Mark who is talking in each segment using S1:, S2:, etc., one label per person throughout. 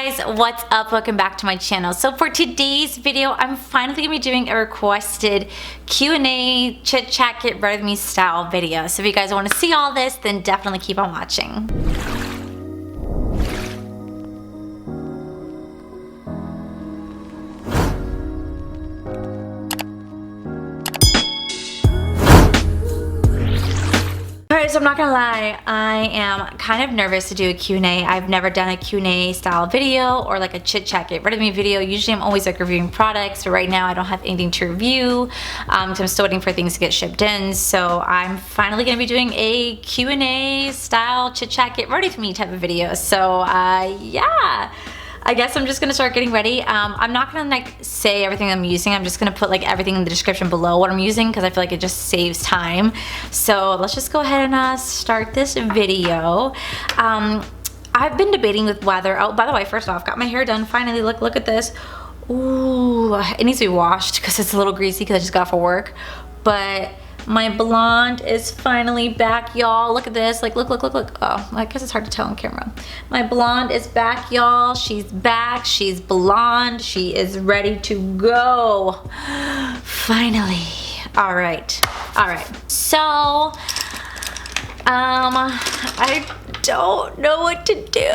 S1: guys, what's up? Welcome back to my channel. So for today's video, I'm finally gonna be doing a requested Q&A chit chat get rid of me style video. So if you guys want to see all this, then definitely keep on watching. So I'm not gonna lie, I am kind of nervous to do a Q&A. I've never done a Q&A style video or like a chit chat get rid of me video. Usually I'm always like reviewing products, but right now I don't have anything to review because I'm still waiting for things to get shipped in. So I'm finally gonna be doing a Q&A style chit chat get rid of me type of video. So yeah. I guess I'm just gonna start getting ready. I'm not gonna like say everything I'm using. I'm just gonna put like everything in the description below what I'm using because I feel like it just saves time. So let's just go ahead and start this video. I've been debating with whether, oh, by the way, first off, got my hair done finally. Look at this. Ooh, it needs to be washed because it's a little greasy because I just got off of work. But my blonde is finally back, y'all. Look at this. Like, look. Oh, I guess it's hard to tell on camera. My blonde is back, y'all. She's back. She's blonde. She is ready to go. Finally. All right. So, I don't know what to do.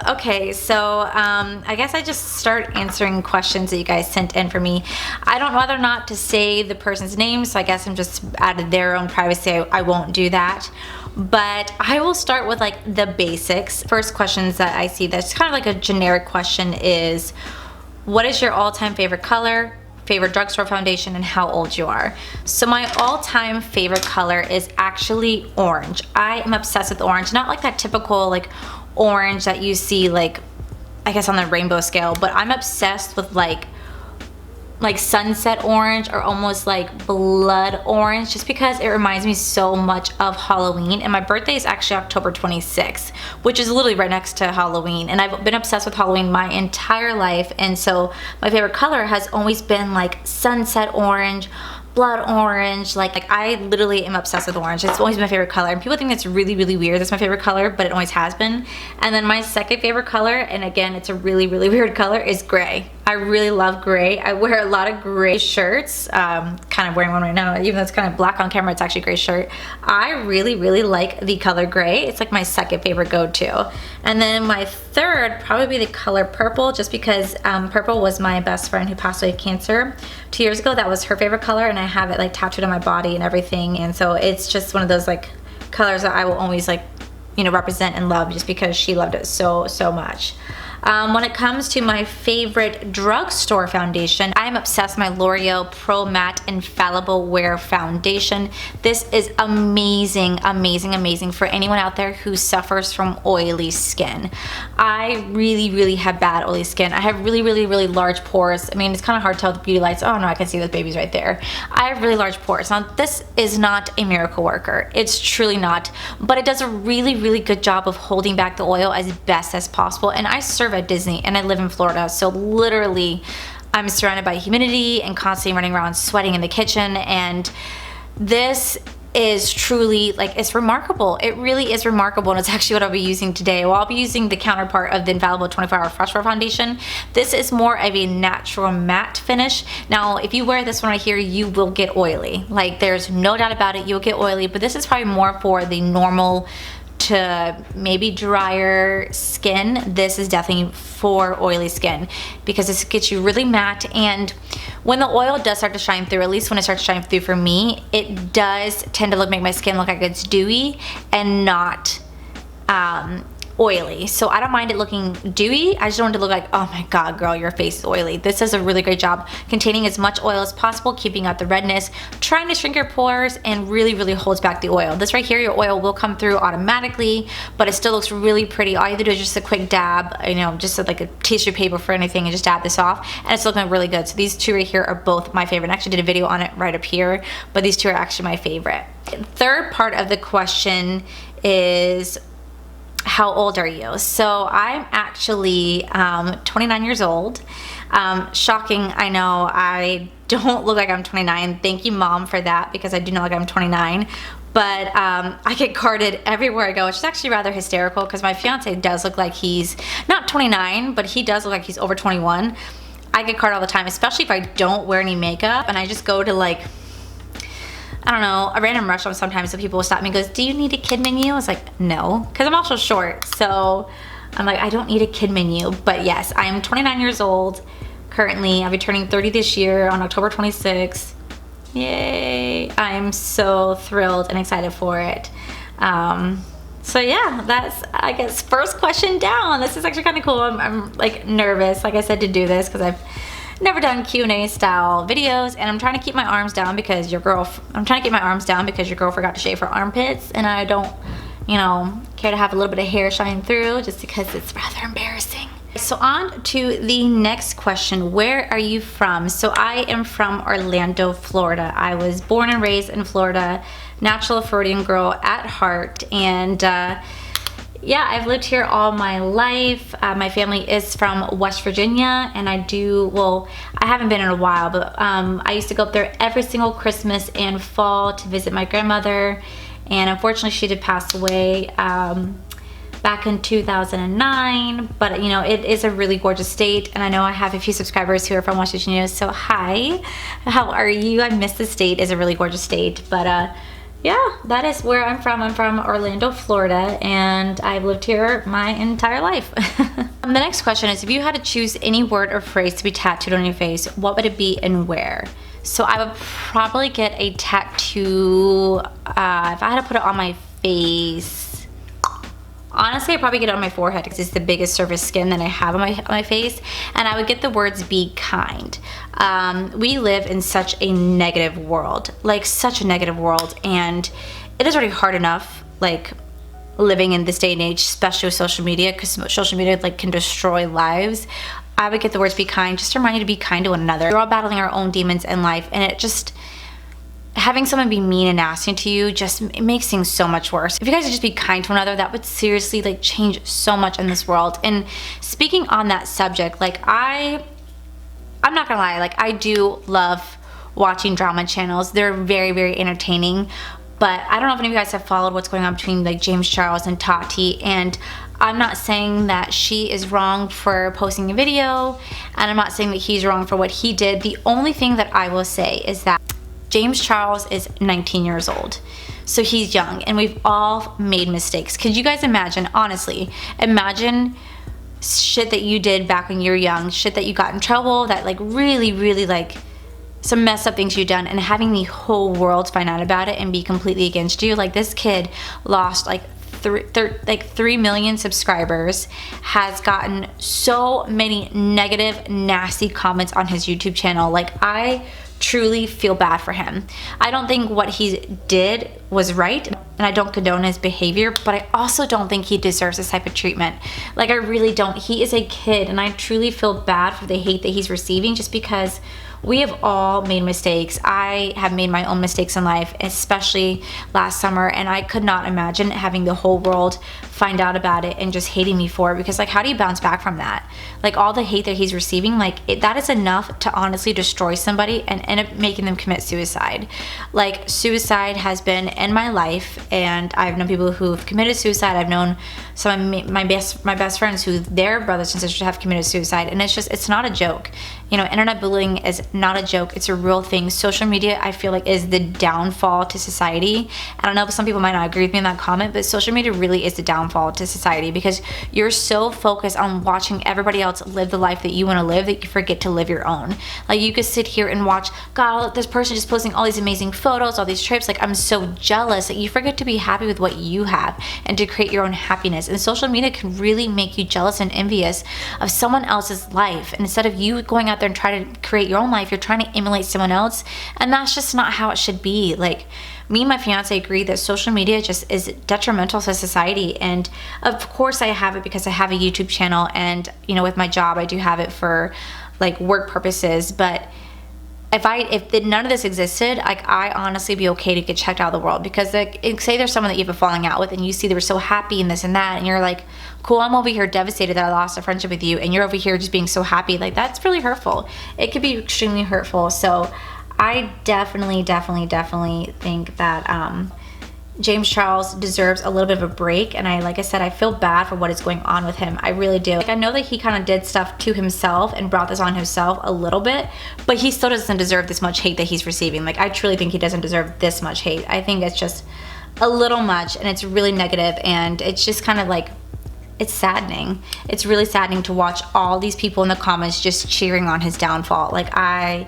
S1: Okay, so I guess I just start answering questions that you guys sent in for me. I don't know whether or not to say the person's name, so I guess I'm just out of their own privacy. I won't do that. But I will start with like the basics. First questions that I see that's kind of like a generic question is, what is your all-time favorite color, favorite drugstore foundation, and how old you are? So my all-time favorite color is actually orange. I am obsessed with orange. Not like that typical like orange that you see like, I guess on the rainbow scale, but I'm obsessed with like sunset orange or almost like blood orange, just because it reminds me so much of Halloween. And my birthday is actually October 26th, which is literally right next to Halloween. And I've been obsessed with Halloween my entire life. And so my favorite color has always been like sunset orange, blood orange. Like I literally am obsessed with orange. It's always been my favorite color, and people think that's really weird. That's my favorite color, but it always has been. And then my second favorite color, and again it's a really weird color, is gray. I really love gray. I wear a lot of gray shirts. Kind of wearing one right now, even though it's kind of black on camera, it's actually a gray shirt. I really like the color gray. It's like my second favorite go-to. And then my third probably be the color purple, just because purple was my best friend who passed away of cancer 2 years ago. That was her favorite color, and I have it like tattooed on my body and everything. And so it's just one of those like colors that I will always like, you know, represent and love, just because she loved it so much. When it comes to my favorite drugstore foundation, I'm obsessed with my L'Oreal Pro Matte Infallible Wear Foundation. This is amazing for anyone out there who suffers from oily skin. I really have bad oily skin. I have really large pores. I mean, it's kind of hard to tell with the beauty lights. Oh no, I can see those babies right there. I have really large pores. Now, this is not a miracle worker. It's truly not, but it does a really good job of holding back the oil as best as possible. And I serve at Disney and I live in Florida, so literally I'm surrounded by humidity and constantly running around sweating in the kitchen, and this is truly like, it's remarkable. It really is remarkable, and it's actually what I'll be using today. Well, I'll be using the counterpart of the Infallible 24-Hour Fresh Wear Foundation. This is more of a natural matte finish. Now, if you wear this one right here, you will get oily. Like, there's no doubt about it, you'll get oily, but this is probably more for the normal to maybe drier skin. This is definitely for oily skin, because this gets you really matte, and when the oil does start to shine through, at least when it starts to shine through for me, it does tend to make my skin look like it's dewy and not oily. So I don't mind it looking dewy. I just don't want it to look like, oh my god girl, your face is oily. This does a really great job containing as much oil as possible, keeping out the redness, trying to shrink your pores, and really holds back the oil. This right here, your oil will come through automatically, but it still looks really pretty. All you have to do is just a quick dab, you know, just like a tissue paper for anything, and just dab this off, and it's looking really good. So these two right here are both my favorite. I actually did a video on it right up here, but these two are actually my favorite. Third part of the question is, how old are you? So I'm actually 29 years old. Shocking, I know. I don't look like I'm 29. Thank you, Mom, for that, because I do not look like I'm 29. But I get carded everywhere I go, which is actually rather hysterical because my fiance does look like he's not 29, but he does look like he's over 21. I get carded all the time, especially if I don't wear any makeup and I just go to like, I don't know, a random restaurant sometimes. So people will stop me and goes, do you need a kid menu? I was like, no, because I'm also short. So I'm like, I don't need a kid menu. But yes, I am 29 years old currently. I'll be turning 30 this year on October 26th. Yay. I'm so thrilled and excited for it. So yeah, that's, I guess, first question down. This is actually kind of cool. I'm like nervous, like I said, to do this because I've never done Q&A style videos, and I'm trying to keep my arms down because your girl forgot to shave her armpits, and I don't, you know, care to have a little bit of hair shine through just because it's rather embarrassing. So on to the next question. Where are you from? So I am from Orlando, Florida. I was born and raised in Florida, natural Floridian girl at heart, and yeah, I've lived here all my life. My family is from West Virginia, and I haven't been in a while, but I used to go up there every single Christmas and fall to visit my grandmother, and unfortunately she did pass away back in 2009, but you know, it is a really gorgeous state, and I know I have a few subscribers who are from West Virginia, so hi, how are you? I miss the state. It's a really gorgeous state, but yeah, that is where I'm from. I'm from Orlando, Florida, and I've lived here my entire life. The next question is, if you had to choose any word or phrase to be tattooed on your face, what would it be and where? So I would probably get a tattoo, if I had to put it on my face, honestly, I'd probably get it on my forehead because it's the biggest surface skin that I have on my face, and I would get the words "be kind." We live in such a negative world, like such a negative world, and it is already hard enough, like living in this day and age, especially with social media, because social media like can destroy lives. I would get the words "be kind" just to remind you to be kind to one another. We're all battling our own demons in life, and it just, having someone be mean and nasty to you just, it makes things so much worse. If you guys would just be kind to one another, that would seriously like change so much in this world. And speaking on that subject, like I'm not gonna lie, like I do love watching drama channels. They're very, very entertaining. But I don't know if any of you guys have followed what's going on between like James Charles and Tati, and I'm not saying that she is wrong for posting a video, and I'm not saying that he's wrong for what he did. The only thing that I will say is that James Charles is 19 years old. So he's young, and we've all made mistakes. Could you guys imagine, honestly, imagine shit that you did back when you were young, shit that you got in trouble, that like really, really like some messed up things you've done, and having the whole world find out about it and be completely against you. Like this kid lost like 3 million subscribers, has gotten so many negative, nasty comments on his YouTube channel. Like I truly feel bad for him. I don't think what he did was right, and I don't condone his behavior, but I also don't think he deserves this type of treatment. Like I really don't. He is a kid, and I truly feel bad for the hate that he's receiving, just because we have all made mistakes. I have made my own mistakes in life, especially last summer, and I could not imagine having the whole world find out about it and just hating me for it, because like how do you bounce back from that? Like all the hate that he's receiving, like that is enough to honestly destroy somebody and end up making them commit suicide. Like suicide has been in my life, and I've known people who've committed suicide. I've known some of my best friends who their brothers and sisters have committed suicide, and it's not a joke. You know, internet bullying is not a joke. It's a real thing. Social media, I feel like, is the downfall to society. I don't know if some people might not agree with me in that comment, but social media really is the downfall to society, because you're so focused on watching everybody else live the life that you want to live that you forget to live your own. Like you could sit here and watch, God, this person just posting all these amazing photos, all these trips, like I'm so jealous. Like you forget to be happy with what you have and to create your own happiness. And social media can really make you jealous and envious of someone else's life. And instead of you going out there and trying to create your own life, you're trying to emulate someone else, and that's just not how it should be. Like me and my fiance agree that social media just is detrimental to society, and of course I have it because I have a YouTube channel, and you know, with my job I do have it for like work purposes. But if none of this existed, like I honestly be okay to get checked out of the world, because like say there's someone that you've been falling out with and you see they were so happy and this and that, and you're like, cool, I'm over here devastated that I lost a friendship with you, and you're over here just being so happy. Like that's really hurtful. It could be extremely hurtful. So I definitely think that James Charles deserves a little bit of a break, and like I said, I feel bad for what is going on with him. I really do. Like, I know that he kind of did stuff to himself and brought this on himself a little bit, but he still doesn't deserve this much hate that he's receiving. Like, I truly think he doesn't deserve this much hate. I think it's just a little much, and it's really negative, and it's just kind of like, it's saddening. It's really saddening to watch all these people in the comments just cheering on his downfall. Like, I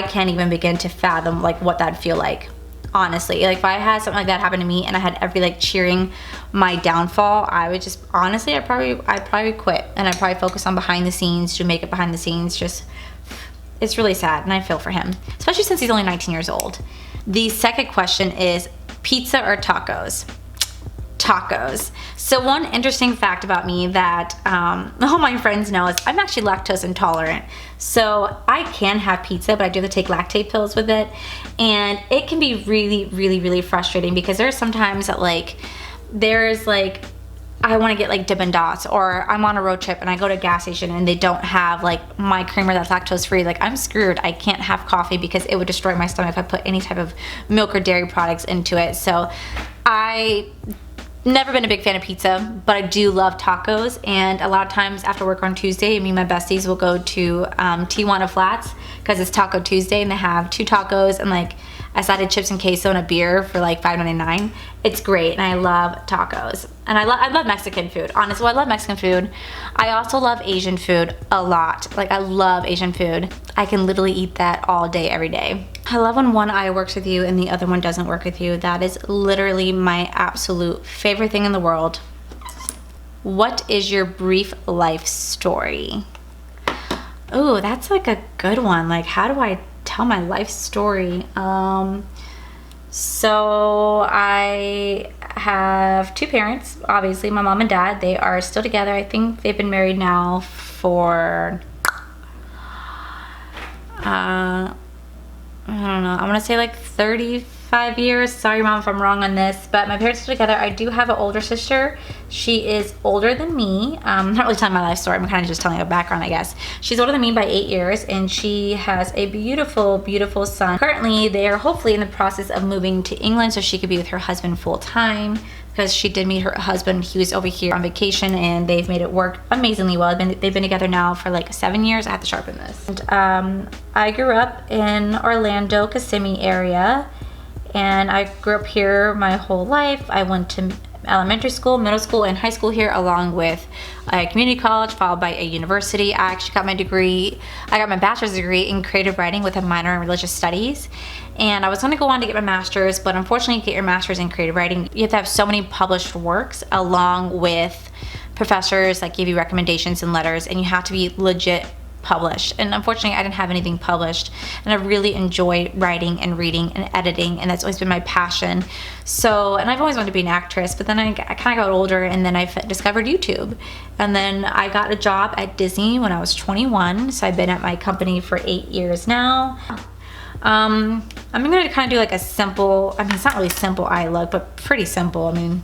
S1: can't even begin to fathom like what that'd feel like. Honestly, like if I had something like that happen to me and I had everybody like cheering my downfall, I would just, honestly, I'd probably quit, and I'd probably focus on behind the scenes, to make it behind the scenes. Just, it's really sad, and I feel for him, especially since he's only 19 years old. The second question is pizza or tacos? Tacos. So one interesting fact about me that all my friends know is I'm actually lactose intolerant. So I can have pizza, but I do have to take lactate pills with it. And it can be really, really, really frustrating, because there's sometimes that like, there's like, I want to get like Dippin' Dots, or I'm on a road trip and I go to a gas station and they don't have like my creamer that's lactose free. Like, I'm screwed. I can't have coffee because it would destroy my stomach if I put any type of milk or dairy products into it. So never been a big fan of pizza, but I do love tacos. And a lot of times after work on Tuesday, me and my besties will go to Tijuana Flats, because it's Taco Tuesday, and they have 2 tacos and like a side of chips and queso and a beer for like $5.99. It's great, and I love tacos. And I love Mexican food. Honestly, I love Mexican food. I also love Asian food a lot. Like, I love Asian food. I can literally eat that all day, every day. I love when one eye works with you and the other one doesn't work with you. That is literally my absolute favorite thing in the world. What is your brief life story? Oh, that's like a good one. Like, how do I tell my life story? So I have 2 parents, obviously, my mom and dad. They are still together. I think they've been married now for I don't know, I'm gonna say like 35 years. Sorry, Mom, if I'm wrong on this, but my parents are together. I do have an older sister. She is older than me. I'm not really telling my life story. I'm kind of just telling a background, I guess. She's older than me by 8 years, and she has a beautiful, beautiful son. Currently, they are hopefully in the process of moving to England so she could be with her husband full time, because she did meet her husband. He was over here on vacation, and they've made it work amazingly well. They've been together now for like 7 years. I have to sharpen this. And, I grew up in Orlando, Kissimmee area, and I grew up here my whole life. I went to elementary school, middle school, and high school here, along with a community college, followed by a university. I actually got my degree, I got my bachelor's degree in creative writing with a minor in religious studies. And I was gonna go on to get my master's, but unfortunately, to get your master's in creative writing, you have to have so many published works, along with professors that give you recommendations and letters, and you have to be legit published. And unfortunately, I didn't have anything published, and I really enjoy writing and reading and editing, and that's always been my passion. So, and I've always wanted to be an actress, but then I kind of got older, and then I discovered YouTube, and then I got a job at Disney when I was 21. So I've been at my company for 8 years now. I'm gonna kind of do like a simple, I mean, it's not really simple eye look, but pretty simple. I mean,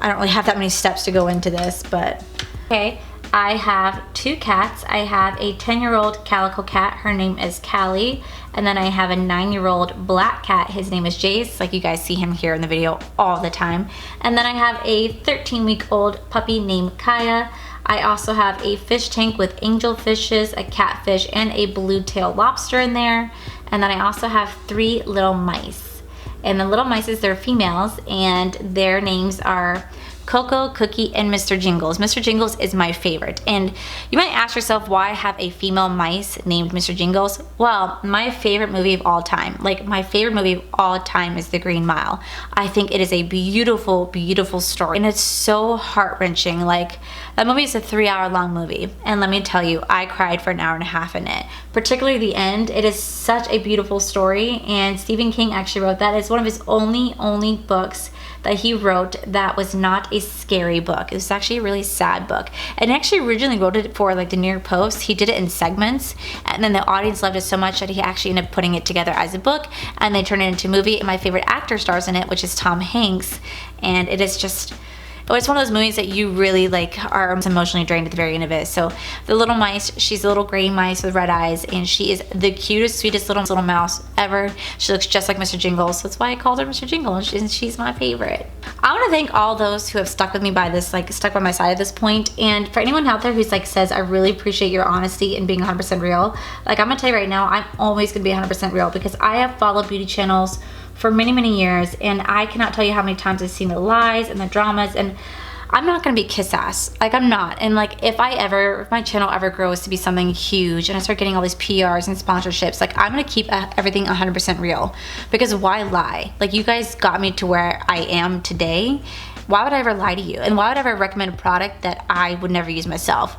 S1: I don't really have that many steps to go into this, but okay. I have 2 cats. I have a 10-year-old calico cat. Her name is Allie. And then I have a 9-year-old black cat. His name is Jace. Like, you guys see him here in the video all the time. And then I have a 13-week-old puppy named Kaya. I also have a fish tank with angel fishes, a catfish, and a blue-tailed lobster in there. And then I also have 3 little mice. And the little mice, they're females, and their names are Coco, Cookie, and Mr. Jingles. Mr. Jingles is my favorite. And you might ask yourself why I have a female mice named Mr. Jingles. Well, my favorite movie of all time, like my favorite movie of all time, is The Green Mile. I think it is a beautiful, beautiful story, and it's so heart-wrenching. Like, that movie is a 3-hour-long movie, and let me tell you, I cried for an hour and a half in it. Particularly the end. It is such a beautiful story, and Stephen King actually wrote that. It's one of his only books that he wrote that was not a scary book. It was actually a really sad book. And he actually originally wrote it for like the New York Post. He did it in segments, and then the audience loved it so much that he actually ended up putting it together as a book, and they turned it into a movie. And my favorite actor stars in it, which is Tom Hanks. And it is just, it's one of those movies that you really like are emotionally drained at the very end of it. So the little mice, she's a little gray mice with red eyes, and she is the cutest, sweetest little mouse ever. She looks just like Mr. Jingles, so that's why I called her Mr. Jingles, and she's my favorite. I want to thank all those who have stuck with me by this, like stuck by my side at this point. And for anyone out there who's like says, I really appreciate your honesty and being 100% real. Like, I'm gonna tell you right now, I'm always gonna be 100% real, because I have followed beauty channels for many years, and I cannot tell you how many times I've seen the lies and the dramas, and I'm not gonna be kiss ass. Like, I'm not. And like, if my channel ever grows to be something huge and I start getting all these PRs and sponsorships, like, I'm gonna keep everything 100% real, because why lie? Like, you guys got me to where I am today. Why would I ever lie to you? And why would I ever recommend a product that I would never use myself?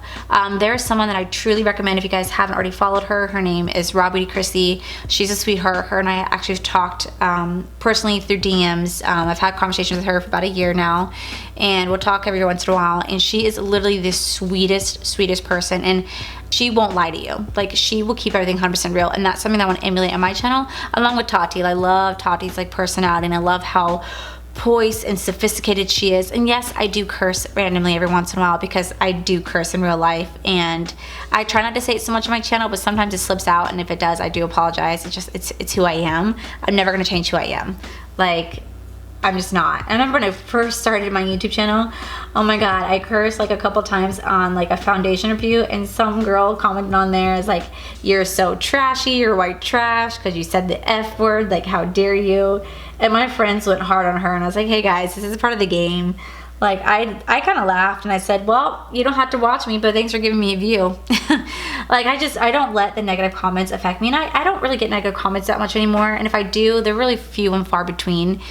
S1: There's someone that I truly recommend if you guys haven't already followed her. Her name is Raw Beauty Christy. She's a sweetheart. Her and I actually have talked personally through DMs. I've had conversations with her for about a year now, and we'll talk every once in a while. And she is literally the sweetest person, and she won't lie to you. Like, she will keep everything 100% real, and that's something that I want to emulate on my channel, along with Tati. I love Tati's like personality, and I love how poised and sophisticated she is. And yes, I do curse randomly every once in a while, because I do curse in real life, and I try not to say it so much on my channel, but sometimes it slips out, and if it does, I do apologize. It's who I am. I'm never gonna change who I am. Like, I'm just not. I remember when I first started my YouTube channel, oh my god, I cursed like a couple times on like a foundation review, and some girl commented on there is like, you're so trashy, you're white trash because you said the F word, like how dare you. And my friends went hard on her, and I was like, hey guys, this is part of the game. Like, I kind of laughed, and I said, well, you don't have to watch me, but thanks for giving me a view. Like, I don't let the negative comments affect me, and I don't really get negative comments that much anymore, and if I do, they're really few and far between.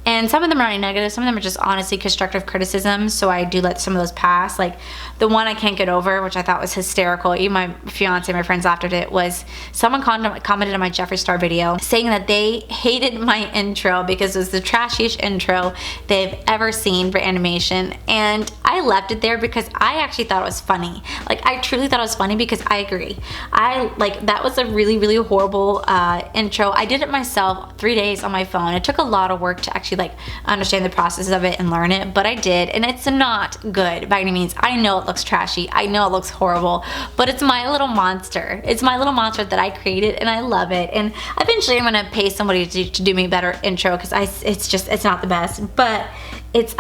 S1: And some of them are not negative, some of them are just honestly constructive criticism, so I do let some of those pass. Like, the one I can't get over, which I thought was hysterical, even my fiance, my friends laughed at it, was someone commented on my Jeffree Star video saying that they hated my intro because it was the trashiest intro they've ever seen for animation. And I left it there because I actually thought it was funny. Like, I truly thought it was funny, because I agree. That was a really horrible intro. I did it myself 3 days on my phone. It took a lot of work to actually like understand the process of it and learn it, but I did, and it's not good by any means. I know it looks trashy, I know it looks horrible, but it's my little monster. It's my little monster that I created, and I love it. And eventually I'm gonna pay somebody to do me a better intro, because it's not the best, but it's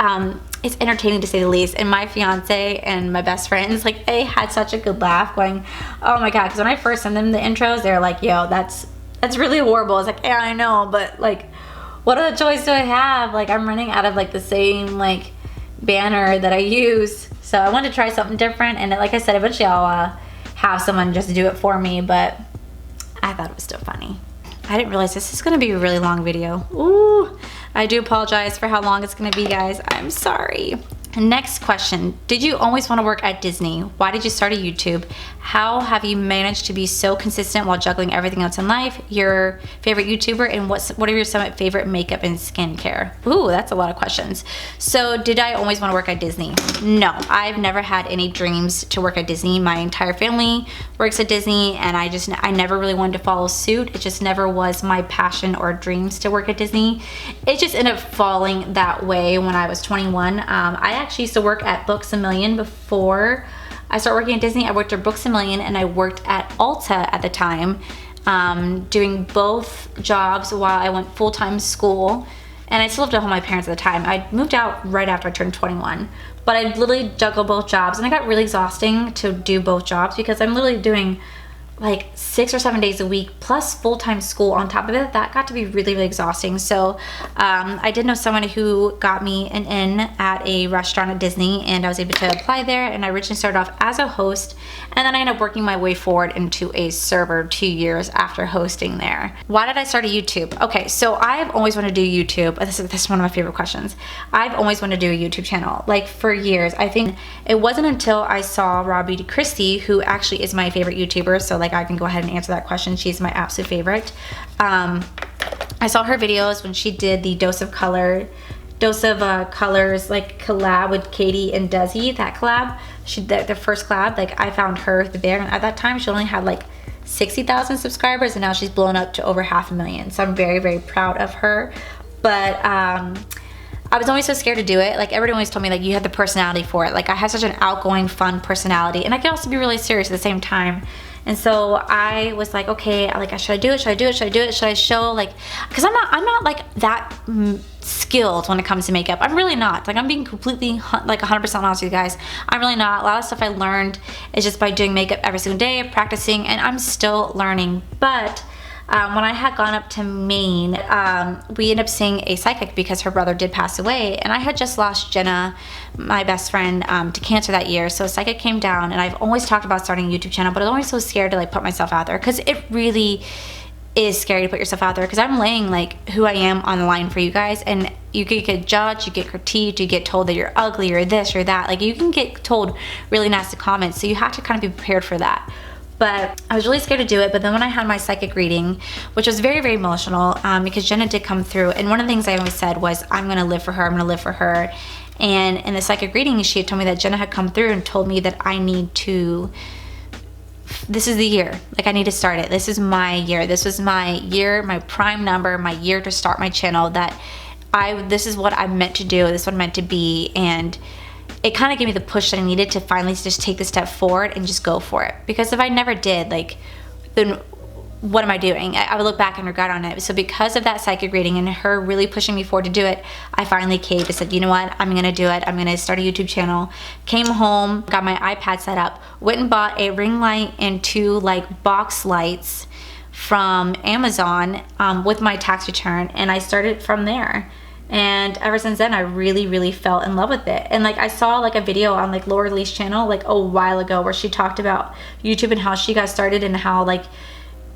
S1: entertaining to say the least. And my fiance and my best friends, like, they had such a good laugh going, oh my god, because when I first sent them the intros, they're like, yo, that's really horrible. It's like, yeah, I know, but like, what other choice do I have? Like, I'm running out of like the same like banner that I use. So I wanted to try something different, and like I said, eventually I'll have someone just do it for me, but I thought it was still funny. I didn't realize this is gonna be a really long video. Ooh, I do apologize for how long it's gonna be, guys. I'm sorry. Next question. Did you always want to work at Disney? Why did you start a YouTube? How have you managed to be so consistent while juggling everything else in life? Your favorite YouTuber, and what are your some favorite makeup and skincare? Ooh, that's a lot of questions. So, did I always want to work at Disney? No, I've never had any dreams to work at Disney. My entire family works at Disney, and I never really wanted to follow suit. It just never was my passion or dreams to work at Disney. It just ended up falling that way when I was 21. I actually used to work at Books A Million before I started working at Disney. I worked at Books A Million, and I worked at Ulta at the time, doing both jobs while I went full-time school. And I still lived at home with my parents at the time. I moved out right after I turned 21. But I literally juggled both jobs, and it got really exhausting to do both jobs, because I'm literally doing like 6 or 7 days a week plus full-time school on top of it. That got to be really exhausting. So I did know someone who got me an in at a restaurant at Disney, and I was able to apply there. And I originally started off as a host, and then I ended up working my way forward into a server 2 years after hosting there. Why did I start a YouTube? Okay, so I've always wanted to do YouTube. This is one of my favorite questions. I've always wanted to do a YouTube channel, like for years. I think it wasn't until I saw Raw Beauty Christy, who actually is my favorite YouTuber, so like I can go ahead and answer that question. She's my absolute favorite. I saw her videos when she did the Dose of Colors like collab with Katie and Desi. That collab, the first collab, like I found her there, and at that time she only had like 60,000 subscribers, and now she's blown up to over 500,000. So I'm very proud of her. But I was always so scared to do it. Like everyone always told me like you have the personality for it. Like I have such an outgoing, fun personality, and I can also be really serious at the same time. And so I was like, okay, like should I do it? Should I do it? Should I do it? Should I show like, because I'm not like that skilled when it comes to makeup. I'm really not. Like I'm being completely like 100% honest with you guys. I'm really not. A lot of stuff I learned is just by doing makeup every single day, practicing, and I'm still learning. But when I had gone up to Maine, we ended up seeing a psychic because her brother did pass away, and I had just lost Jenna, my best friend, to cancer that year. So a psychic came down, and I've always talked about starting a YouTube channel, but I was always so scared to like put myself out there, because it really is scary to put yourself out there, because I'm laying like who I am on the line for you guys, and you could get judged, you get critiqued, you get told that you're ugly or this or that. Like you can get told really nasty comments, so you have to kind of be prepared for that. But I was really scared to do it. But then when I had my psychic reading, which was very, very emotional, because Jenna did come through, and one of the things I always said was, I'm gonna live for her, I'm gonna live for her. And in the psychic reading, she had told me that Jenna had come through and told me that I need to, this is the year, like I need to start it. This is my year. This was my year, my prime number, my year to start my channel, that this is what I'm meant to do, this is what I'm meant to be. And it kind of gave me the push that I needed to finally just take the step forward and just go for it. Because if I never did, like, then what am I doing? I would look back and regret on it. So because of that psychic reading and her really pushing me forward to do it, I finally caved. I said, you know what? I'm gonna do it. I'm gonna start a YouTube channel. Came home, got my iPad set up, went and bought a ring light and 2 like box lights from Amazon with my tax return, and I started from there. And ever since then, I really, really fell in love with it. And like I saw like a video on like Loreal's channel like a while ago where she talked about YouTube and how she got started, and how like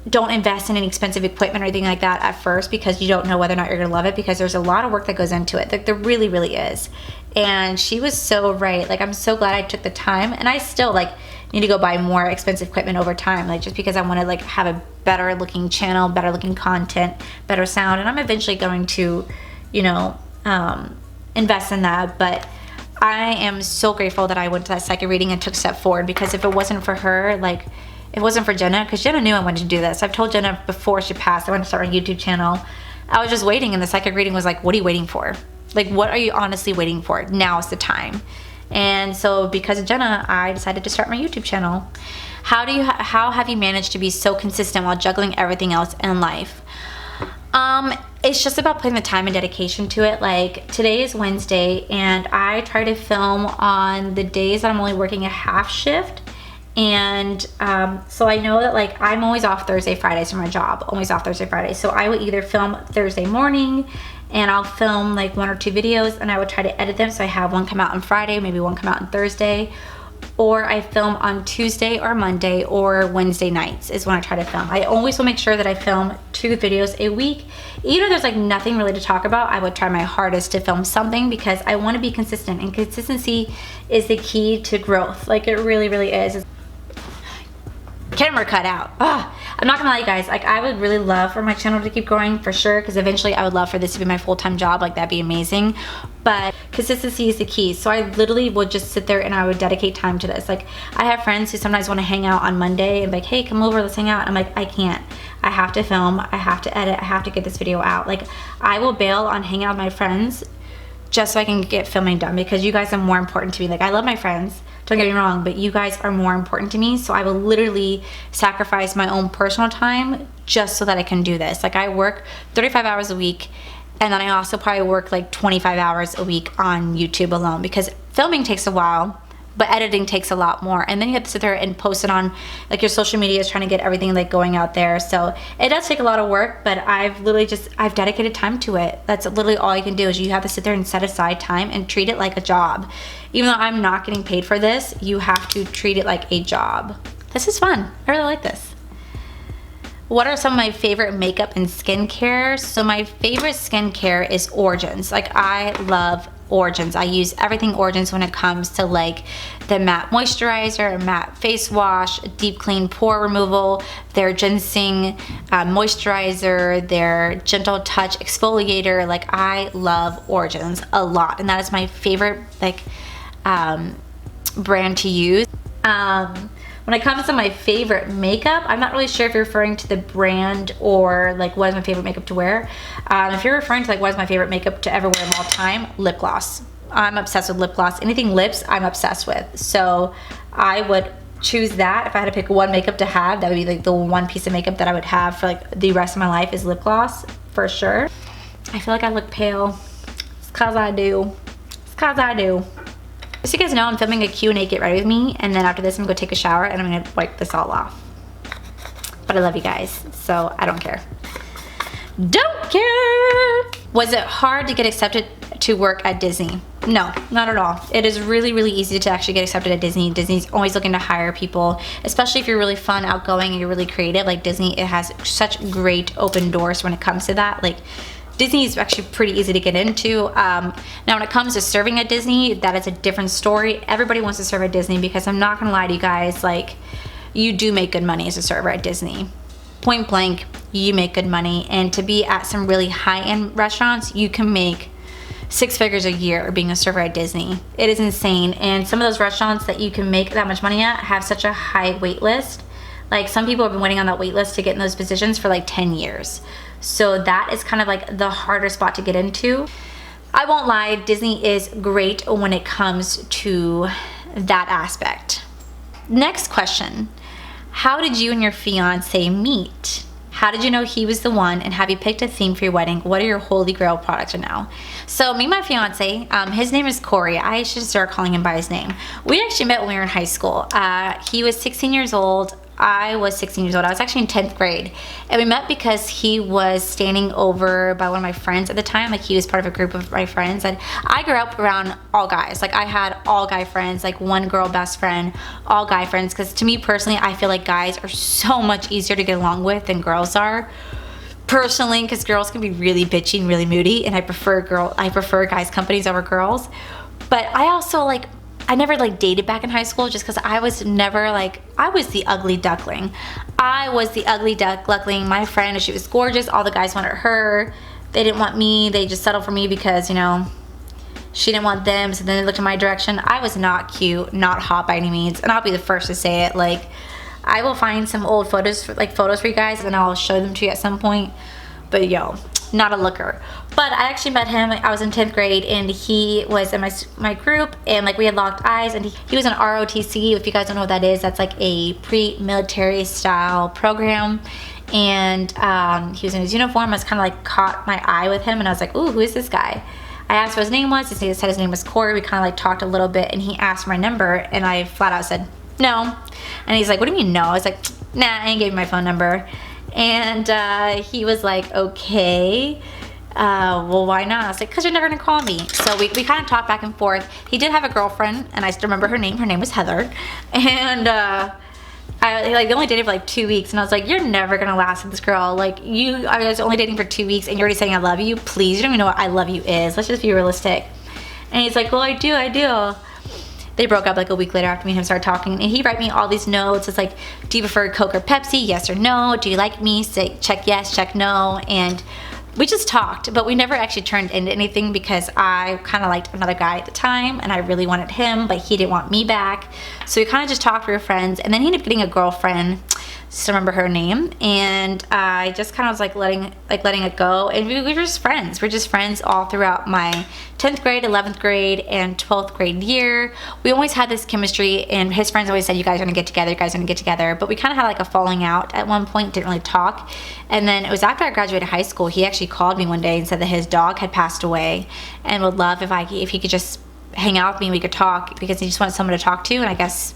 S1: don't invest in any expensive equipment or anything like that at first, because you don't know whether or not you're gonna love it, because there's a lot of work that goes into it. Like there really, really is. And she was so right. Like I'm so glad I took the time, and I still like need to go buy more expensive equipment over time, like just because I want to like have a better looking channel, better looking content, better sound, and I'm eventually going to, you know, invest in that. But I am so grateful that I went to that psychic reading and took a step forward, because if it wasn't for her, like it wasn't for Jenna, because Jenna knew I wanted to do this. I've told Jenna before she passed I wanted to start a YouTube channel. I was just waiting, and the psychic reading was like, what are you waiting for? Like, what are you honestly waiting for? Now is the time. And so because of Jenna, I decided to start my YouTube channel. How have you managed to be so consistent while juggling everything else in life? It's just about putting the time and dedication to it. Like today is Wednesday, and I try to film on the days that I'm only working a half shift. And so I know that like I'm always off Thursday, Fridays for my job, always off Thursday, Fridays. So I would either film Thursday morning, and I'll film like 1 or 2 videos, and I would try to edit them so I have one come out on Friday, maybe one come out on Thursday. Or I film on Tuesday or Monday or Wednesday nights is when I try to film. I always will make sure that I film 2 videos a week. Even if there's like nothing really to talk about, I would try my hardest to film something, because I want to be consistent, and consistency is the key to growth. Like it really, really is. Camera cut out. I'm not gonna lie, you guys, like I would really love for my channel to keep growing for sure, because eventually I would love for this to be my full-time job. Like that'd be amazing. But consistency is the key. So I literally would just sit there and I would dedicate time to this. Like I have friends who sometimes want to hang out on Monday and be like, hey, come over, let's hang out. I'm like, I can't. I have to film, I have to edit, I have to get this video out. Like I will bail on hanging out with my friends just so I can get filming done, because you guys are more important to me. Like I love my friends, don't get me wrong, but you guys are more important to me. So I will literally sacrifice my own personal time just so that I can do this. Like I work 35 hours a week, and then I also probably work like 25 hours a week on YouTube alone, because filming takes a while, but editing takes a lot more. And then you have to sit there and post it on like your social media, is trying to get everything like going out there. So it does take a lot of work, but I've dedicated time to it. That's literally all you can do, is you have to sit there and set aside time and treat it like a job. Even though I'm not getting paid for this, you have to treat it like a job. This is fun. I really like this. What are some of my favorite makeup and skincare? So my favorite skincare is Origins. Like I love Origins. I use everything Origins when it comes to like the matte moisturizer, matte face wash, deep clean pore removal, their ginseng moisturizer, their gentle touch exfoliator. Like I love Origins a lot, and that is my favorite like brand to use. When it comes to my favorite makeup, I'm not really sure if you're referring to the brand or like what is my favorite makeup to wear. If you're referring to like what is my favorite makeup to ever wear of all time, lip gloss. I'm obsessed with lip gloss. Anything lips, I'm obsessed with. So I would choose that. If I had to pick one makeup to have, that would be like the one piece of makeup that I would have for like the rest of my life is lip gloss, for sure. I feel like I look pale. It's cause I do. It's cause I do. Just so you guys know, I'm filming a Q&A Get Ready With Me, and then after this I'm gonna go take a shower and I'm gonna wipe this all off. But I love you guys, so I don't care. Don't care! Was it hard to get accepted to work at Disney? No, not at all. It is really, really easy to actually get accepted at Disney. Disney's always looking to hire people, especially if you're really fun, outgoing, and you're really creative. Like Disney, it has such great open doors when it comes to that. Like Disney is actually pretty easy to get into. Now when it comes to serving at Disney, that is a different story. Everybody wants to serve at Disney because I'm not gonna lie to you guys, like you do make good money as a server at Disney. Point blank, you make good money. And to be at some really high-end restaurants, you can make 6 figures a year being a server at Disney. It is insane. And some of those restaurants that you can make that much money at have such a high wait list. Like some people have been waiting on that wait list to get in those positions for like 10 years. So that is kind of like the harder spot to get into. I won't lie, Disney is great when it comes to that aspect. Next question. How did you and your fiance meet? How did you know he was the one, and have you picked a theme for your wedding? What are your holy grail products right now? So me and my fiance, his name is Corey. I should start calling him by his name. We actually met when we were in high school. He was 16 years old. I was 16 years old. I was actually in 10th grade. And we met because he was standing over by one of my friends at the time. Like he was part of a group of my friends. And I grew up around all guys. Like I had all guy friends, like one girl best friend, all guy friends. Because to me personally, I feel like guys are so much easier to get along with than girls are. Personally, because girls can be really bitchy and really moody. And I prefer guys' companies over girls. But I also I never dated back in high school just because I was never I was the ugly duckling. I was the ugly duckling. My friend, she was gorgeous. All the guys wanted her. They didn't want me. They just settled for me because, you know, she didn't want them. So then they looked in my direction. I was not cute, not hot by any means. And I'll be the first to say it. I will find some old photos for you guys and I'll show them to you at some point. But yo, not a looker. But I actually met him, I was in 10th grade and he was in my group and we had locked eyes, and he was in ROTC. If you guys don't know what that is, that's a pre-military style program. And he was in his uniform. I was kind of caught my eye with him and I was like, ooh, who is this guy? I asked what his name was. He said his name was Corey. We kind of talked a little bit and he asked for my number and I flat out said, no. And he's like, what do you mean no? I was like, nah, I ain't gave you my phone number. And he was like, okay, well, why not? I was like, because you're never gonna call me. So we kind of talked back and forth. He did have a girlfriend, and I still remember her name. Her name was Heather. And I only dated for 2 weeks, and I was like, you're never gonna last with this girl. I was only dating for 2 weeks, and you're already saying I love you? Please, you don't even know what I love you is. Let's just be realistic. And he's like, well, I do. They broke up a week later after me and him started talking, and he'd write me all these notes. It's like, do you prefer Coke or Pepsi? Yes or no? Do you like me? Say check yes, check no. And we just talked, but we never actually turned into anything because I kind of liked another guy at the time and I really wanted him, but he didn't want me back. So we kind of just talked, we were friends, and then he ended up getting a girlfriend. Still remember her name, and I just kind of was letting it go, and we were just friends. We're just friends all throughout my 10th grade, 11th grade, and 12th grade year. We always had this chemistry, and his friends always said, you guys are gonna get together, you guys are gonna get together. But we kind of had a falling out at one point, didn't really talk. And then it was after I graduated high school, he actually called me one day and said that his dog had passed away and would love if he could just hang out with me, we could talk, because he just wanted someone to talk to. And I guess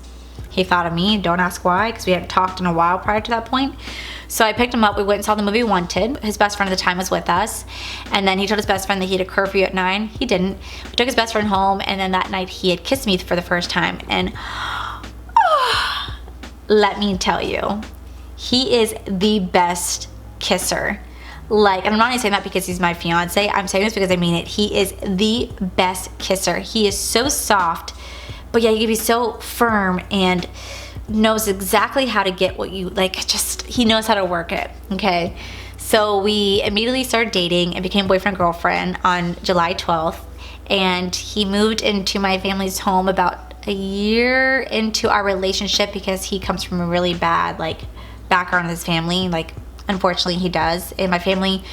S1: he thought of me. Don't ask why, because we hadn't talked in a while prior to that point. So I picked him up. We went and saw the movie Wanted. His best friend at the time was with us. And then he told his best friend that he had a curfew at 9. He didn't. We took his best friend home, and then that night he had kissed me for the first time. And let me tell you, he is the best kisser. And I'm not even saying that because he's my fiance. I'm saying this because I mean it. He is the best kisser. He is so soft, but yeah, he can be so firm and knows exactly how to get what you he knows how to work it. Okay, so we immediately started dating and became boyfriend girlfriend on July 12th, and he moved into my family's home about a year into our relationship, because he comes from a really bad like background in his family, like unfortunately he does. And my family,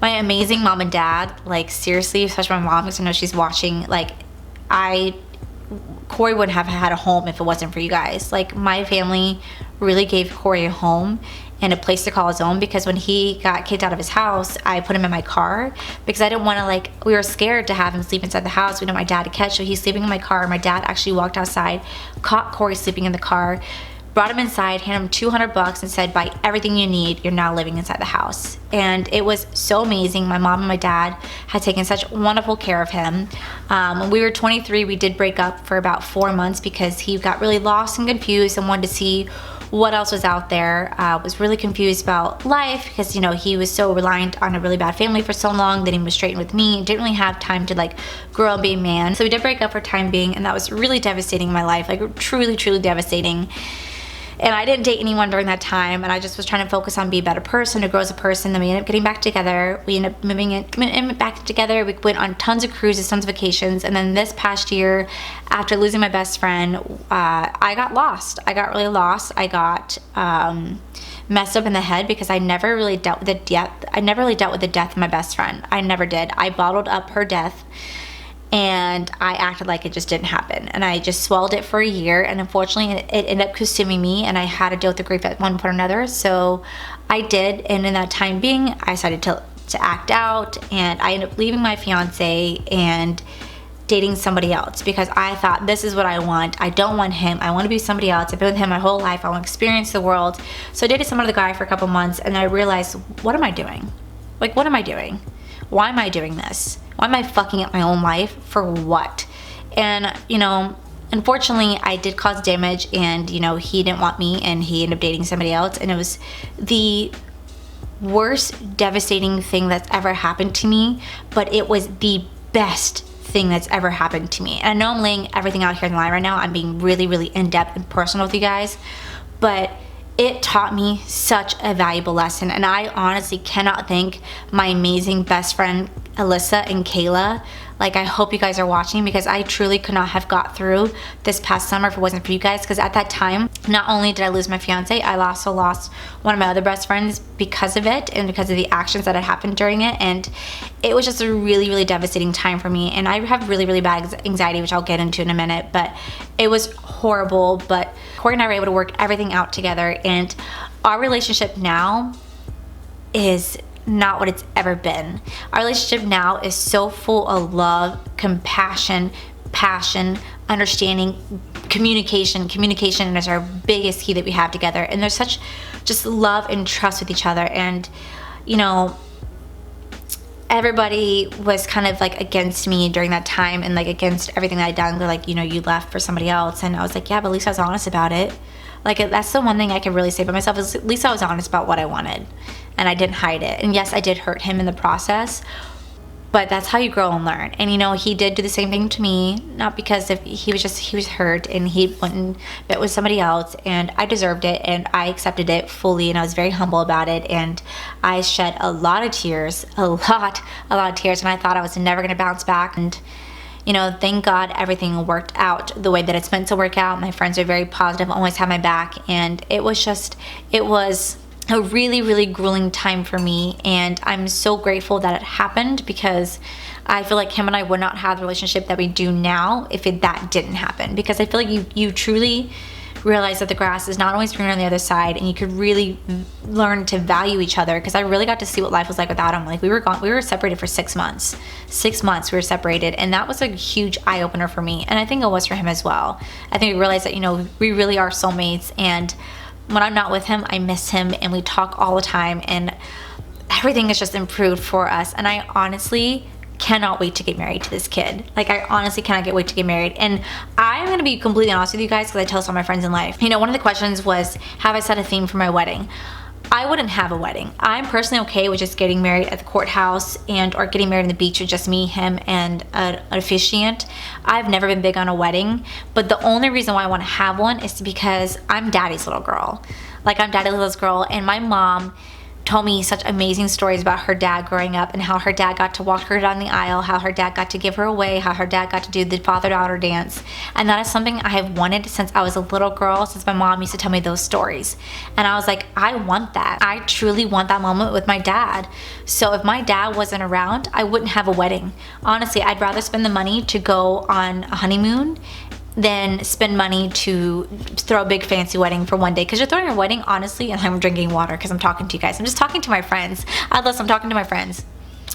S1: my amazing mom and dad, like seriously, especially my mom, because I know she's watching, like Corey wouldn't have had a home if it wasn't for you guys. Like my family really gave Corey a home and a place to call his own, because when he got kicked out of his house, I put him in my car because I didn't want to, like, we were scared to have him sleep inside the house. We didn't want my dad to catch, so he's sleeping in my car. My dad actually walked outside, caught Corey sleeping in the car, brought him inside, handed him $200 and said, buy everything you need, you're now living inside the house. And it was so amazing. My mom and my dad had taken such wonderful care of him. When we were 23, we did break up for about 4 months because he got really lost and confused and wanted to see what else was out there. Was really confused about life because, you know, he was so reliant on a really bad family for so long that he was straightened with me. Didn't really have time to like grow and be a man. So we did break up for time being, and that was really devastating in my life, like truly, truly devastating. And I didn't date anyone during that time, and I just was trying to focus on being a better person, to grow as a person. Then we ended up getting back together. We ended up moving back together. We went on tons of cruises, tons of vacations. And then this past year, after losing my best friend, I got lost. I got really lost. I got messed up in the head because I never really dealt with the death. I never really dealt with the death of my best friend. I never did. I bottled up her death, and I acted like it just didn't happen, and I just swallowed it for a year, and unfortunately it ended up consuming me, and I had to deal with the grief at one point or another. So I did, and in that time being, I decided to act out, and I ended up leaving my fiance and dating somebody else because I thought, this is what I want. I don't want him. I want to be somebody else. I've been with him my whole life. I want to experience the world. So I dated some other guy for a couple months, and I realized, what am I doing? Like, what am I doing? Why am I doing this? Why am I fucking up my own life? For what? And, you know, unfortunately, I did cause damage, and, you know, he didn't want me, and he ended up dating somebody else, and it was the worst, devastating thing that's ever happened to me, but it was the best thing that's ever happened to me. And I know I'm laying everything out here in the line right now. I'm being really, really in-depth and personal with you guys, but it taught me such a valuable lesson, and I honestly cannot thank my amazing best friend Alyssa and Kayla. Like, I hope you guys are watching, because I truly could not have got through this past summer if it wasn't for you guys. Because at that time, not only did I lose my fiance, I also lost one of my other best friends because of it, and because of the actions that had happened during it. And it was just a really, really devastating time for me, and I have really, really bad anxiety, which I'll get into in a minute. But it was horrible. But Corey and I were able to work everything out together, and our relationship now is not what it's ever been. Our relationship now is so full of love, compassion, passion, understanding, communication. Communication is our biggest key that we have together, and there's such just love and trust with each other. And, you know, everybody was kind of like against me during that time, and like against everything that I'd done. They're like, you know, you left for somebody else. And I was like, yeah, but at least I was honest about it. Like, that's the one thing I can really say about myself, is at least I was honest about what I wanted, and I didn't hide it. And yes, I did hurt him in the process, but that's how you grow and learn. And, you know, he did do the same thing to me, not because of, he was hurt, and he went and bit with somebody else, and I deserved it, and I accepted it fully, and I was very humble about it, and I shed a lot of tears, a lot of tears, and I thought I was never gonna bounce back. And, you know, thank God everything worked out the way that it's meant to work out. My friends are very positive, always have my back, and it was a really, really grueling time for me, and I'm so grateful that it happened, because I feel like him and I would not have the relationship that we do now if that didn't happen. Because I feel like you truly realize that the grass is not always greener on the other side, and you could really learn to value each other. Because I really got to see what life was like without him. Like, we were separated for 6 months. 6 months we were separated, and that was a huge eye-opener for me, and I think it was for him as well. I think we realized that, you know, we really are soulmates, and when I'm not with him, I miss him, and we talk all the time, and everything has just improved for us. And I honestly cannot wait to get married to this kid. Like, I honestly cannot wait to get married. And I'm gonna be completely honest with you guys, because I tell this all my friends in life. You know, one of the questions was, have I set a theme for my wedding? I wouldn't have a wedding. I'm personally okay with just getting married at the courthouse, and or getting married on the beach with just me, him, and an officiant. I've never been big on a wedding, but the only reason why I want to have one is because I'm daddy's little girl. Like, I'm daddy's little girl, and my mom told me such amazing stories about her dad growing up and how her dad got to walk her down the aisle, how her dad got to give her away, how her dad got to do the father-daughter dance. And that is something I have wanted since I was a little girl, since my mom used to tell me those stories. And I was like, I want that. I truly want that moment with my dad. So if my dad wasn't around, I wouldn't have a wedding. Honestly, I'd rather spend the money to go on a honeymoon than spend money to throw a big fancy wedding for one day. Because you're throwing a wedding, honestly, and I'm drinking water because I'm talking to you guys. I'm just talking to my friends. I'm talking to my friends.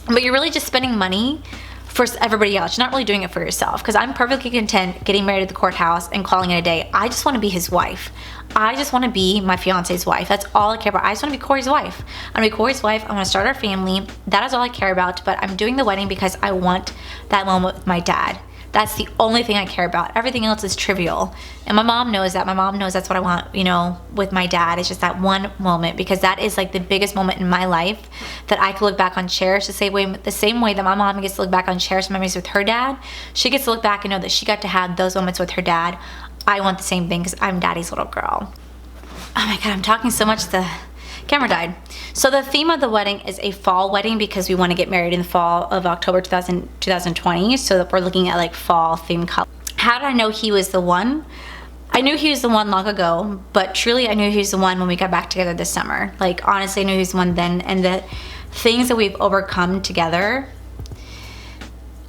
S1: But you're really just spending money for everybody else. You're not really doing it for yourself. Because I'm perfectly content getting married at the courthouse and calling it a day. I just want to be his wife. I just want to be my fiance's wife. That's all I care about. I just want to be Corey's wife. I'm going to be Corey's wife. I want to start our family. That is all I care about. But I'm doing the wedding because I want that moment with my dad. That's the only thing I care about. Everything else is trivial. And my mom knows that. My mom knows that's what I want, you know, with my dad. It's just that one moment, because that is like the biggest moment in my life that I could look back on, cherish the same way that my mom gets to look back on, cherish memories with her dad. She gets to look back and know that she got to have those moments with her dad. I want the same thing because I'm daddy's little girl. Oh my God, I'm talking so much the camera died. So the theme of the wedding is a fall wedding because we want to get married in the fall of October 2020. So that we're looking at like fall theme color. How did I know he was the one? I knew he was the one long ago, but truly I knew he was the one when we got back together this summer. Like honestly, I knew he was the one then, and the things that we've overcome together,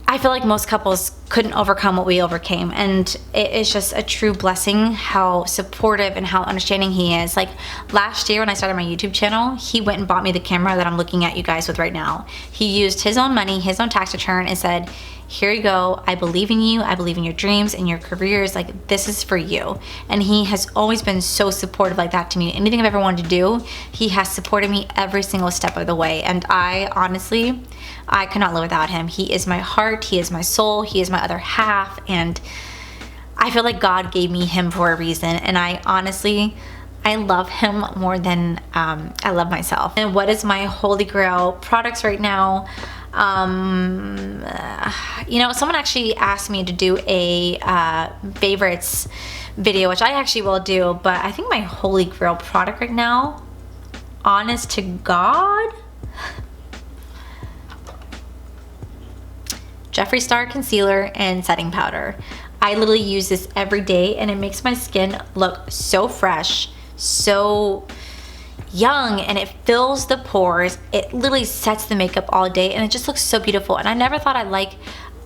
S1: I feel like most couples couldn't overcome what we overcame, and it is just a true blessing how supportive and how understanding he is. Like last year when I started my YouTube channel, he went and bought me the camera that I'm looking at you guys with right now. He used his own money, his own tax return, and said, here you go, I believe in you, I believe in your dreams and your careers, like this is for you. And he has always been so supportive like that to me. Anything I've ever wanted to do, he has supported me every single step of the way. And I honestly, I could not live without him. He is my heart, he is my soul, he is my other half, and I feel like God gave me him for a reason. And I honestly, I love him more than I love myself. And what is my holy grail products right now? You know, someone actually asked me to do a favorites video, which I actually will do, but I think my holy grail product right now, honest to God, Jeffree Star concealer and setting powder. I literally use this every day and it makes my skin look so fresh, so young, and it fills the pores. It literally sets the makeup all day and it just looks so beautiful. And I never thought I'd like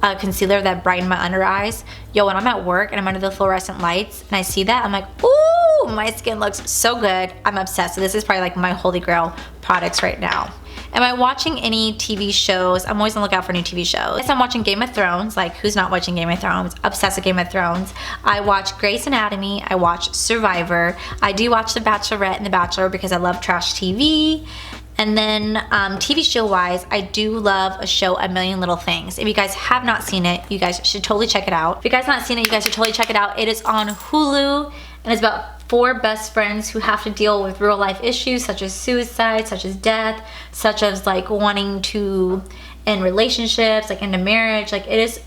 S1: a concealer that brightened my under eyes. Yo, when I'm at work and I'm under the fluorescent lights and I see that, I'm like, ooh, my skin looks so good. I'm obsessed. So this is probably like my holy grail products right now. Am I watching any TV shows? I'm always on the lookout for new TV shows. Yes, I'm watching Game of Thrones. Like, who's not watching Game of Thrones? Obsessed with Game of Thrones. I watch Grey's Anatomy. I watch Survivor. I do watch The Bachelorette and The Bachelor because I love trash TV. And then TV show wise, I do love a show, A Million Little Things. If you guys have not seen it, you guys should totally check it out. If you guys have not seen it, you guys should totally check it out. It is on Hulu and it's about 4 best friends who have to deal with real life issues such as suicide, such as death, such as like wanting to end relationships, like end a marriage. Like it's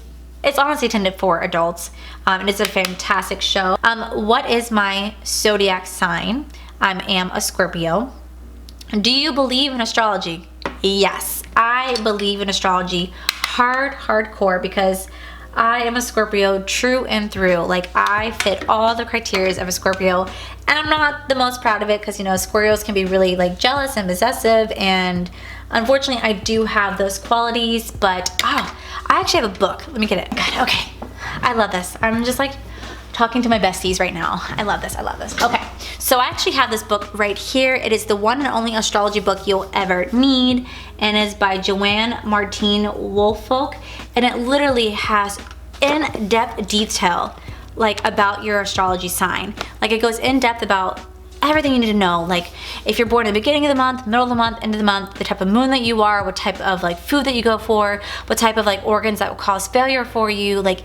S1: honestly intended for adults. And it's a fantastic show. What is my zodiac sign? I am a Scorpio. Do you believe in astrology? Yes, I believe in astrology hardcore because I am a Scorpio true and through. Like I fit all the criteria of a Scorpio, and I'm not the most proud of it because, you know, Scorpios can be really like jealous and possessive, and unfortunately I do have those qualities. But I actually have a book. Let me get it. God, okay, I love this. I'm just like talking to my besties right now. I love this. I love this. Okay, so I actually have this book right here. It is the one and only astrology book you'll ever need, and it's by Joanne Martine Woolfolk, and it literally has in-depth detail like about your astrology sign. Like it goes in depth about everything you need to know, like if you're born in the beginning of the month, middle of the month, end of the month, the type of moon that you are, what type of like food that you go for, what type of like organs that will cause failure for you, like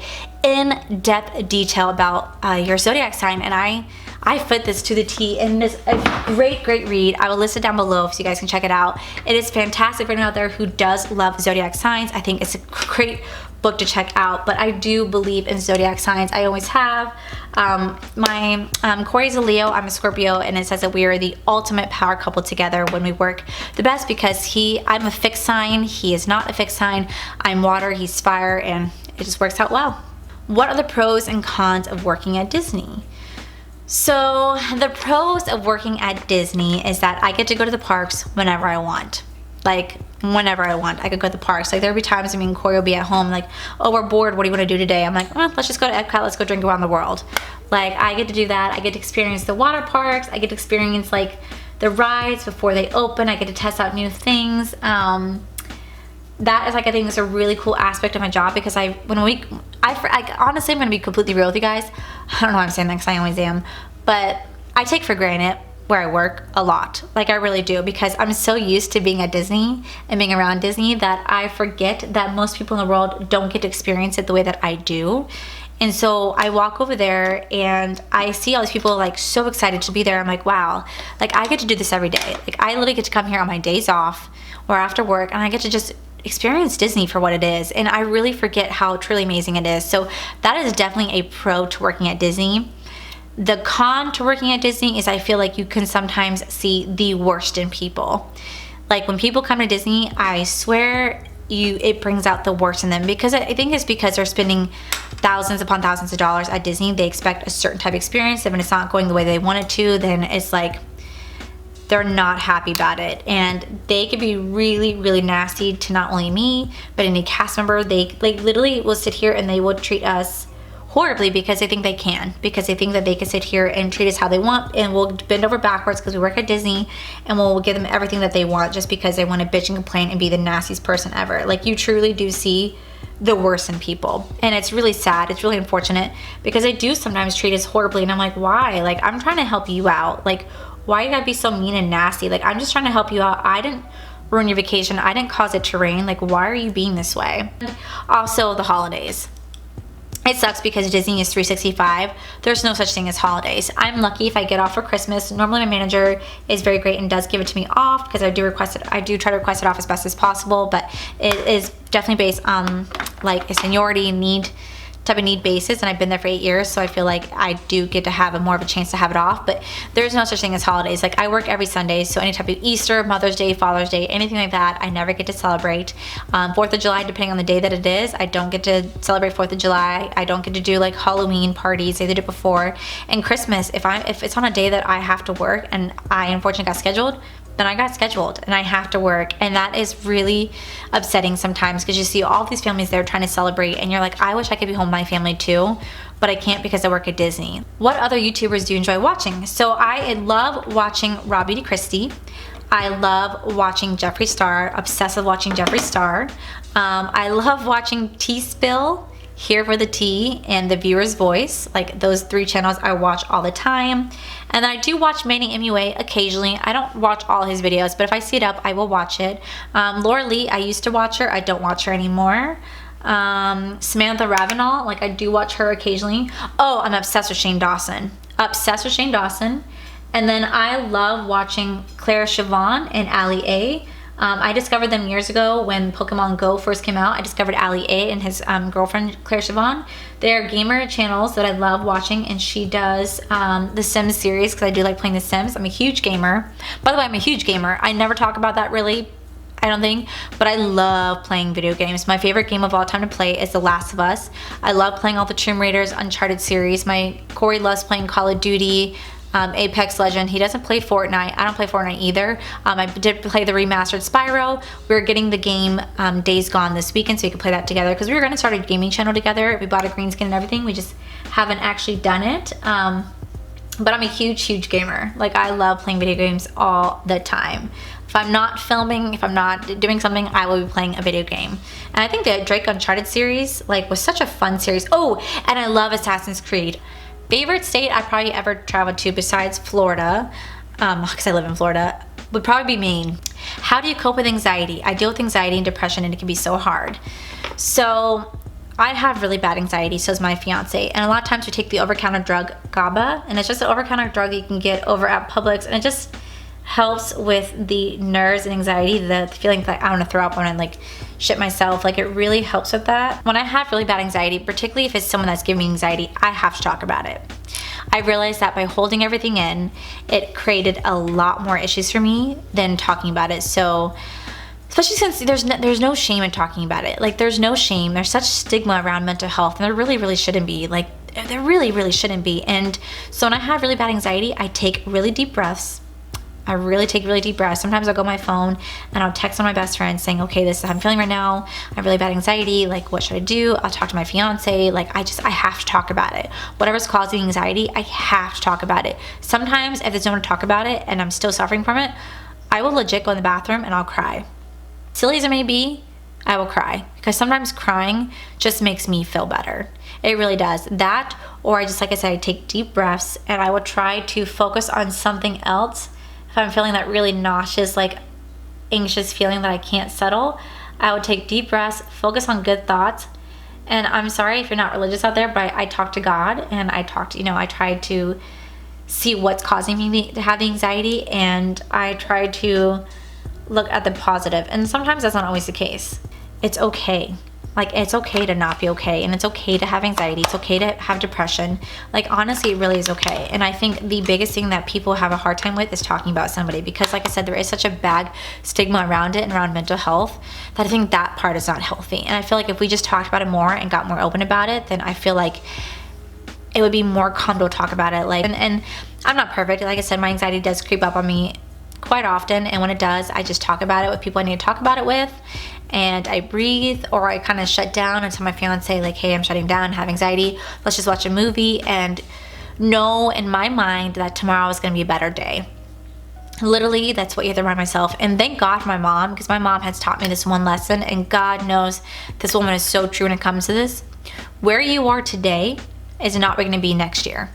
S1: in-depth detail about your zodiac sign. And I fit this to the T, and it's a great read. I will list it down below so you guys can check it out. It is fantastic for anyone out there who does love zodiac signs. I think it's a great book to check out, but I do believe in zodiac signs. I always have. My Corey's a Leo, I'm a Scorpio, and it says that we are the ultimate power couple together when we work the best, because I'm a fixed sign, he is not a fixed sign. I'm water, he's fire, and it just works out well. What are the pros and cons of working at Disney? So the pros of working at Disney is that I get to go to the parks whenever I want. Like, whenever I want, I could go to the parks. Like, there'll be times, I mean, Corey will be at home, like, oh, we're bored, what do you want to do today? I'm like, well, let's just go to Epcot, let's go drink around the world. Like, I get to do that. I get to experience the water parks. I get to experience, like, the rides before they open. I get to test out new things. That is, like, I think is a really cool aspect of my job, because honestly, I'm going to be completely real with you guys. I don't know why I'm saying that, because I always am. But I take for granted where I work a lot. Like, I really do, because I'm so used to being at Disney and being around Disney that I forget that most people in the world don't get to experience it the way that I do. And so I walk over there and I see all these people like so excited to be there. I'm like, wow, like I get to do this every day. Like, I literally get to come here on my days off or after work, and I get to just experience Disney for what it is. And I really forget how truly amazing it is. So that is definitely a pro to working at Disney. The con to working at Disney is I feel like you can sometimes see the worst in people. Like, when people come to Disney, I swear it brings out the worst in them, because I think it's because they're spending thousands upon thousands of dollars at Disney. They expect a certain type of experience, and when it's not going the way they want it to, then it's like they're not happy about it. And they could be really, really nasty to not only me, but any cast member. They like literally will sit here and they will treat us horribly because they think they can, because they think that they can sit here and treat us how they want, and we'll bend over backwards because we work at Disney, and we'll give them everything that they want just because they want to bitch and complain and be the nastiest person ever. Like, you truly do see the worst in people, and it's really sad. It's really unfortunate, because they do sometimes treat us horribly, and I'm like, why? Like, I'm trying to help you out. Like, why you gotta be so mean and nasty? Like, I'm just trying to help you out. I didn't ruin your vacation. I didn't cause it to rain. Like, why are you being this way? And also the holidays. It sucks because Disney is 365. There's no such thing as holidays. I'm lucky if I get off for Christmas. Normally my manager is very great and does give it to me off, because I do try to request it off as best as possible, but it is definitely based on like a seniority type of need basis, and I've been there for 8 years, so I feel like I do get to have more of a chance to have it off. But there's no such thing as holidays. Like, I work every Sunday, so any type of Easter, Mother's Day, Father's Day, anything like that, I never get to celebrate. 4th of July, depending on the day that it is, I don't get to celebrate 4th of July. I don't get to do like Halloween parties. They did it before. And Christmas, if it's on a day that I have to work and I unfortunately got scheduled, then I got scheduled and I have to work. And that is really upsetting sometimes, because you see all these families there trying to celebrate, and you're like, I wish I could be home with my family too, but I can't because I work at Disney. What other YouTubers do you enjoy watching? So I love watching Raw Beauty Christie. I love watching Jeffree Star, obsessive watching Jeffree Star. I love watching T-Spill, Here for the Tea, and The Viewer's Voice. Like, those 3 channels I watch all the time. And I do watch Manny MUA occasionally. I don't watch all his videos, but if I see it up, I will watch it. Laura Lee, I used to watch her. I don't watch her anymore. Samantha Ravenel, like, I do watch her occasionally. Oh, I'm obsessed with Shane Dawson. Obsessed with Shane Dawson. And then I love watching Claire Siobhan and Allie A. I discovered them years ago when Pokemon Go first came out. I discovered Allie A and his girlfriend Claire Siobhan. They're gamer channels that I love watching, and she does the Sims series, because I do like playing the Sims. I'm a huge gamer. By the way, I'm a huge gamer. I never talk about that really, I don't think, but I love playing video games. My favorite game of all time to play is The Last of Us. I love playing all the Tomb Raiders, Uncharted series. Corey loves playing Call of Duty, Apex Legend. He doesn't play Fortnite. I don't play Fortnite either. I did play the remastered Spyro. We're getting the game Days Gone this weekend, so we can play that together, because we were going to start a gaming channel together. We bought a green skin and everything. We just haven't actually done it. But I'm a huge gamer. Like, I love playing video games all the time. If I'm not filming, if I'm not doing something, I will be playing a video game. And I think the Drake Uncharted series was such a fun series. Oh, and I love Assassin's Creed. Favorite state I probably ever traveled to besides Florida, because I live in Florida, would probably be Maine. How do you cope with anxiety? I deal with anxiety and depression, and it can be so hard. So I have really bad anxiety, so does my fiance. And a lot of times we take the over-the-counter drug GABA, and it's just an over-the-counter drug that you can get over at Publix, and it just helps with the nerves and anxiety, the feeling that I want to throw up when I like shit myself. Like, it really helps with that. When I have really bad anxiety, particularly if it's someone that's giving me anxiety, I have to talk about it. I realized that by holding everything in, it created a lot more issues for me than talking about it. So, especially since there's no shame in talking about it. Like, there's no shame. There's such stigma around mental health, and there really shouldn't be. Like, there really shouldn't be. And so when I have really bad anxiety, I take really deep breaths. I really take really deep breaths. Sometimes I'll go on my phone and I'll text one of my best friends saying, okay, this is how I'm feeling right now. I have really bad anxiety. Like, what should I do? I'll talk to my fiance. Like, I have to talk about it. Whatever's causing anxiety, I have to talk about it. Sometimes if there's no one to talk about it and I'm still suffering from it, I will legit go in the bathroom and I'll cry. Silly as it may be, I will cry, because sometimes crying just makes me feel better. It really does. That, or I just, like I said, I take deep breaths and I will try to focus on something else. If I'm feeling that really nauseous, like anxious feeling that I can't settle, I would take deep breaths, focus on good thoughts. And I'm sorry if you're not religious out there, but I talk to God and I try to see what's causing me to have the anxiety, and I try to look at the positive. And sometimes that's not always the case. It's okay. Like, it's okay to not be okay, and it's okay to have anxiety. It's okay to have depression. Like, honestly, it really is okay. And I think the biggest thing that people have a hard time with is talking about somebody, because like I said, there is such a bad stigma around it and around mental health that I think that part is not healthy. And I feel like if we just talked about it more and got more open about it, then I feel like it would be more comfortable to talk about it. Like, and I'm not perfect. Like I said, my anxiety does creep up on me quite often, and when it does, I just talk about it with people I need to talk about it with, and I breathe, or I kind of shut down and tell my fiance, like, hey, I'm shutting down, have anxiety, let's just watch a movie, and know in my mind that tomorrow is going to be a better day. Literally, that's what you have to remind myself. And thank God for my mom, because my mom has taught me this one lesson, and God knows this woman is so true when it comes to this. Where you are today is not where you're going to be next year.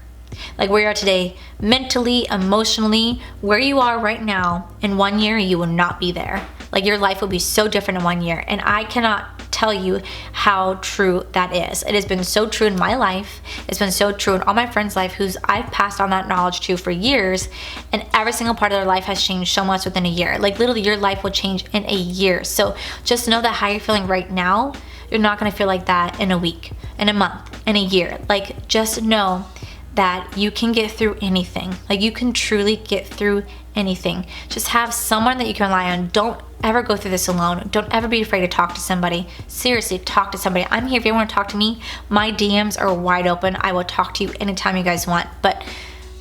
S1: Like, where you are today, mentally, emotionally, where you are right now, in 1 year, you will not be there. Like, your life will be so different in 1 year. And I cannot tell you how true that is. It has been so true in my life. It's been so true in all my friends' life who's I've passed on that knowledge to for years. And every single part of their life has changed so much within a year. Like, literally, your life will change in a year. So just know that how you're feeling right now, you're not going to feel like that in a week, in a month, in a year. Like, just know that you can get through anything. Like, you can truly get through anything. Just have someone that you can rely on. Don't ever go through this alone. Don't ever be afraid to talk to somebody. Seriously, talk to somebody. I'm here if you want to talk to me. My DMs are wide open. I will talk to you anytime you guys want. But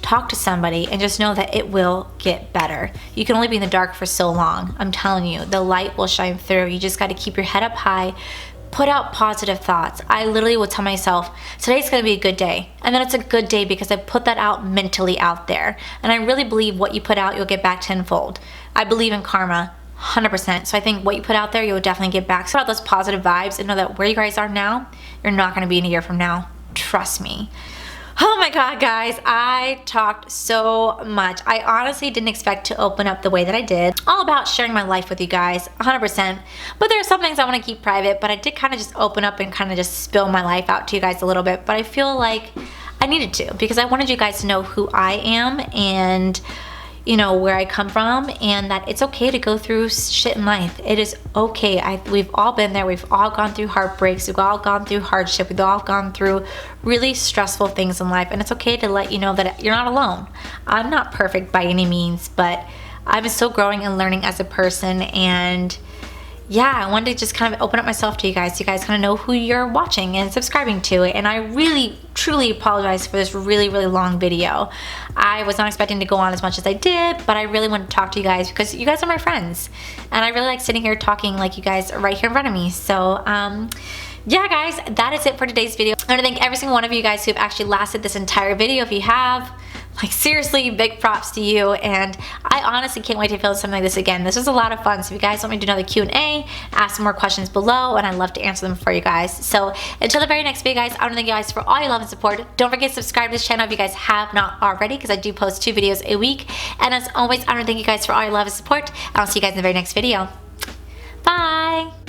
S1: talk to somebody and just know that it will get better. You can only be in the dark for so long. I'm telling you, the light will shine through. You just got to keep your head up high. Put out positive thoughts. I literally will tell myself, today's gonna be a good day. And then it's a good day because I put that out mentally out there. And I really believe what you put out, you'll get back tenfold. I believe in karma, 100%. So I think what you put out there, you'll definitely get back. So put out those positive vibes and know that where you guys are now, you're not gonna be in a year from now. Trust me. Oh my God, guys, I talked so much. I honestly didn't expect to open up the way that I did. All about sharing my life with you guys, 100%. But there are some things I want to keep private, but I did kind of just open up and kind of just spill my life out to you guys a little bit. But I feel like I needed to, because I wanted you guys to know who I am and, you know, where I come from, and that it's okay to go through shit in life. It is okay. We've all been there. We've all gone through heartbreaks. We've all gone through hardship. We've all gone through really stressful things in life, and it's okay to let you know that you're not alone. I'm not perfect by any means, but I'm still growing and learning as a person, and yeah, I wanted to just kind of open up myself to you guys so you guys kind of know who you're watching and subscribing to it. And I really, truly apologize for this really long video. I was not expecting to go on as much as I did, but I really wanted to talk to you guys because you guys are my friends. And I really like sitting here talking like you guys are right here in front of me. So, yeah, guys, that is it for today's video. I want to thank every single one of you guys who have actually lasted this entire video. If you have, like, seriously, big props to you, and I honestly can't wait to film something like this again. This was a lot of fun, so if you guys want me to do another Q&A, ask some more questions below, and I'd love to answer them for you guys. So until the very next video, guys, I want to thank you guys for all your love and support. Don't forget to subscribe to this channel if you guys have not already, because I do post 2 videos a week. And as always, I want to thank you guys for all your love and support, and I'll see you guys in the very next video. Bye!